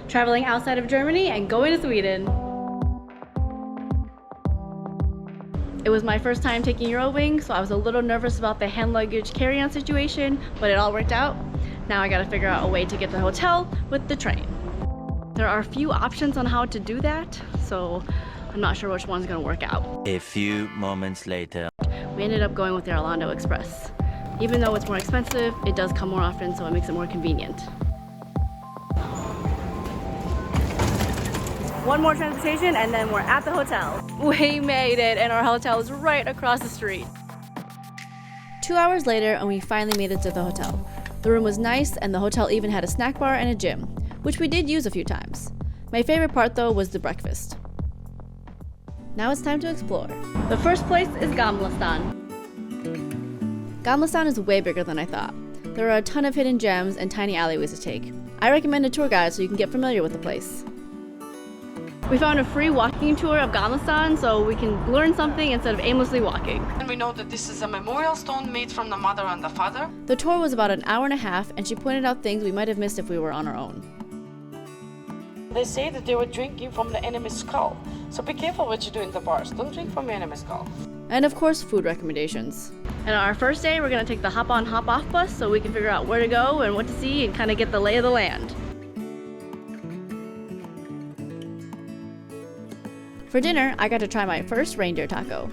traveling outside of Germany and going to Sweden. It was my first time taking Eurowings, so I was a little nervous about the hand luggage carry-on situation, but it all worked out. Now I gotta figure out a way to get to the hotel with the train. There are a few options on how to do that, so I'm not sure which one's gonna work out. A few moments later. We ended up going with the Arlanda Express. Even though it's more expensive, it does come more often, so it makes it more convenient. One more transportation and then we're at the hotel. We made it, and our hotel is right across the street. 2 hours later, and we finally made it to the hotel. The room was nice, and the hotel even had a snack bar and a gym, which we did use a few times. My favorite part though was the breakfast. Now it's time to explore. The first place is Gamla Stan. Gamla Stan is way bigger than I thought. There are a ton of hidden gems and tiny alleyways to take. I recommend a tour guide so you can get familiar with the place. We found a free walking tour of Gamla Stan so we can learn something instead of aimlessly walking. And we know that this is a memorial stone made from the mother and the father. The tour was about an hour and a half, and she pointed out things we might have missed if we were on our own. They say that they were drinking from the enemy's skull. So be careful what you do in the bars. Don't drink from your enemy's skull. And of course, food recommendations. And on our first day, we're gonna take the hop-on, hop-off bus so we can figure out where to go and what to see and kind of get the lay of the land. For dinner, I got to try my first reindeer taco.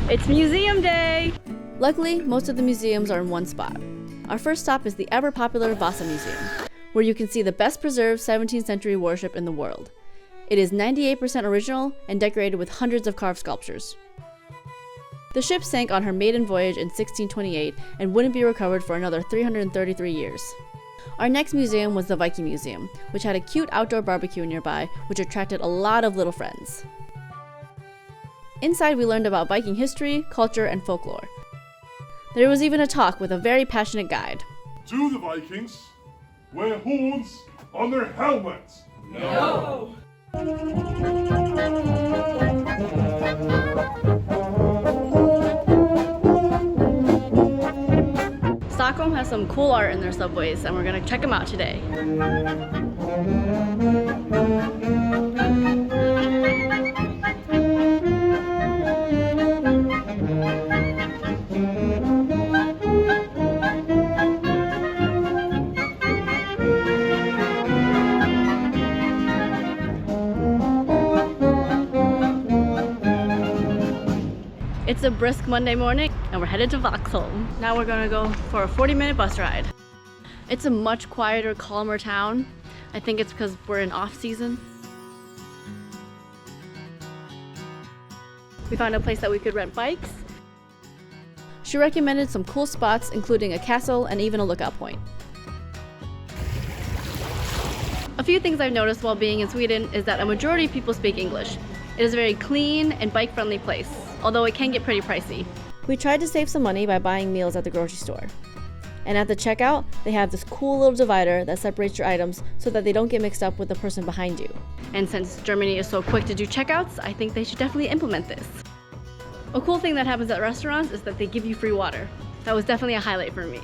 It's museum day! Luckily, most of the museums are in one spot. Our first stop is the ever-popular Vasa Museum, where you can see the best preserved 17th century warship in the world. It is 98% original and decorated with hundreds of carved sculptures. The ship sank on her maiden voyage in 1628 and wouldn't be recovered for another 333 years. Our next museum was the Viking Museum, which had a cute outdoor barbecue nearby, which attracted a lot of little friends. Inside, we learned about Viking history, culture, and folklore. There was even a talk with a very passionate guide. Do the Vikings wear horns on their helmets? No! Stockholm has some cool art in their subways, and we're gonna check them out today. It's a brisk Monday morning and we're headed to Voxholm. Now we're gonna go for a 40-minute bus ride. It's a much quieter, calmer town. I think it's because we're in off-season. We found a place that we could rent bikes. She recommended some cool spots, including a castle and even a lookout point. A few things I've noticed while being in Sweden is that a majority of people speak English. It is a very clean and bike-friendly place, although it can get pretty pricey. We tried to save some money by buying meals at the grocery store. And at the checkout, they have this cool little divider that separates your items so that they don't get mixed up with the person behind you. And since Germany is so quick to do checkouts, I think they should definitely implement this. A cool thing that happens at restaurants is that they give you free water. That was definitely a highlight for me.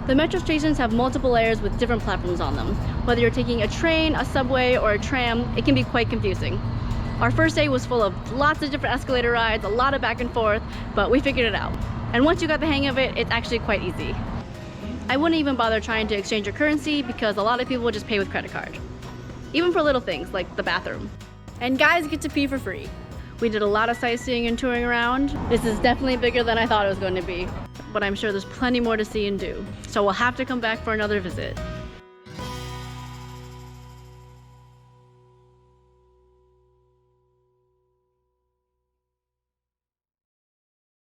The metro stations have multiple layers with different platforms on them. Whether you're taking a train, a subway, or a tram, it can be quite confusing. Our first day was full of lots of different escalator rides, a lot of back and forth, but we figured it out. And once you got the hang of it, it's actually quite easy. I wouldn't even bother trying to exchange your currency because a lot of people just pay with credit card. Even for little things like the bathroom. And guys get to pee for free. We did a lot of sightseeing and touring around. This is definitely bigger than I thought it was going to be, but I'm sure there's plenty more to see and do. So we'll have to come back for another visit.